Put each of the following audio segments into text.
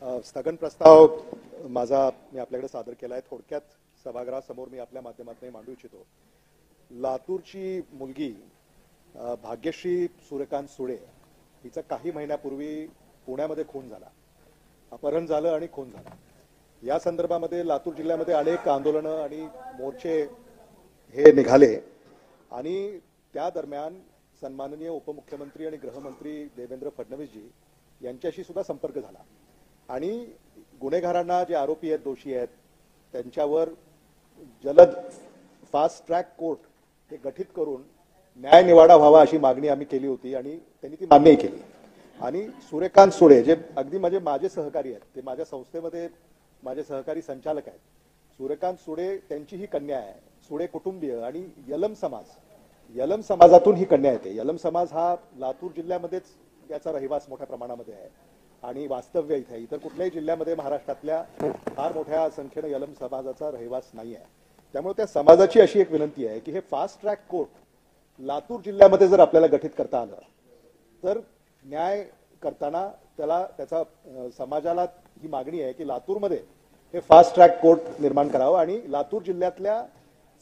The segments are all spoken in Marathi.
स्थगन प्रस्ताव माझा मी आपल्याकडे सादर केला आहे. थोडक्यात सभागृहासमोर मी आपल्या माध्यमातून मांडू इच्छितो. लातूरची मुलगी भाग्यश्री सूर्यकांत सुळे हिचा काही महिन्यापूर्वी पुण्यामध्ये खून झाला, अपहरण झालं आणि खून झाला. या संदर्भामध्ये लातूर जिल्ह्यामध्ये अनेक आंदोलनं आणि मोर्चे हे निघाले आणि त्या दरम्यान सन्माननीय उपमुख्यमंत्री आणि गृहमंत्री देवेंद्र फडणवीसजी यांच्याशी सुद्धा संपर्क झाला आणि गुन्हेगारांना, जे आरोपी आहेत, दोषी आहेत, त्यांच्यावर जलद फास्ट ट्रॅक कोर्ट हे गठीत करून न्याय निवाडा व्हावा अशी मागणी आम्ही केली होती आणि त्यांनी ती मान्यही केली. आणि सूर्यकांत सुळे जे अगदी माझे सहकारी आहेत, ते माझ्या संस्थेमध्ये माझे सहकारी संचालक आहेत. सूर्यकांत सुळे त्यांची ही कन्या आहे. सुळे कुटुंबीय आणि यलम समाजातून ही कन्या येते. यलम समाज हा लातूर जिल्ह्यामध्येच याचा रहिवास मोठ्या प्रमाणामध्ये आहे आणि वास्तव्य इथे इतर कुठल्याही जिल्ह्यामध्ये महाराष्ट्रातल्या फार मोठ्या संख्येने यलम समाजाचा रहिवास नाही आहे. त्यामुळे त्या समाजाची अशी एक विनंती आहे की हे फास्ट ट्रॅक कोर्ट लातूर जिल्ह्यामध्ये जर आपल्याला गठीत करता आलं तर न्याय करताना त्याचा समाजाला ही मागणी आहे की लातूरमध्ये हे फास्ट ट्रॅक कोर्ट निर्माण करावं आणि लातूर जिल्ह्यातल्या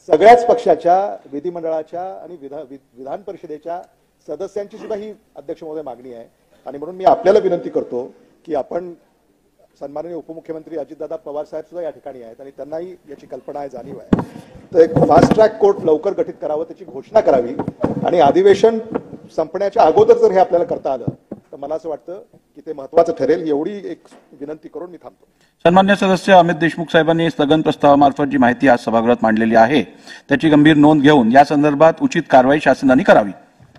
सगळ्याच पक्षाच्या, विधिमंडळाच्या आणि विधान परिषदेच्या सदस्यांची सुद्धा ही अध्यक्ष महोदय मागणी आहे. आणि म्हणून मी आपल्याला विनंती करतो की आपण, सन्माननीय उपमुख्यमंत्री अजितदादा पवार साहेब सुद्धा या ठिकाणी आहेत आणि त्यांनाही याची कल्पना आहे, जाणीव आहे, तर एक फास्ट ट्रॅक कोर्ट लवकर गठीत करावं, त्याची घोषणा करावी आणि अधिवेशन संपण्याच्या अगोदर जर हे आपल्याला करता आलं तर मला असं वाटतं की ते महत्त्वाचं ठरेल. एवढी एक विनंती करून मी थांबतो. सन्मान्य सदस्य अमित देशमुख साहेबांनी स्थगन प्रस्तावामार्फत जी माहिती आज सभागृहात मांडलेली आहे त्याची गंभीर नोंद घेऊन या संदर्भात उचित कारवाई शासनाने करावी.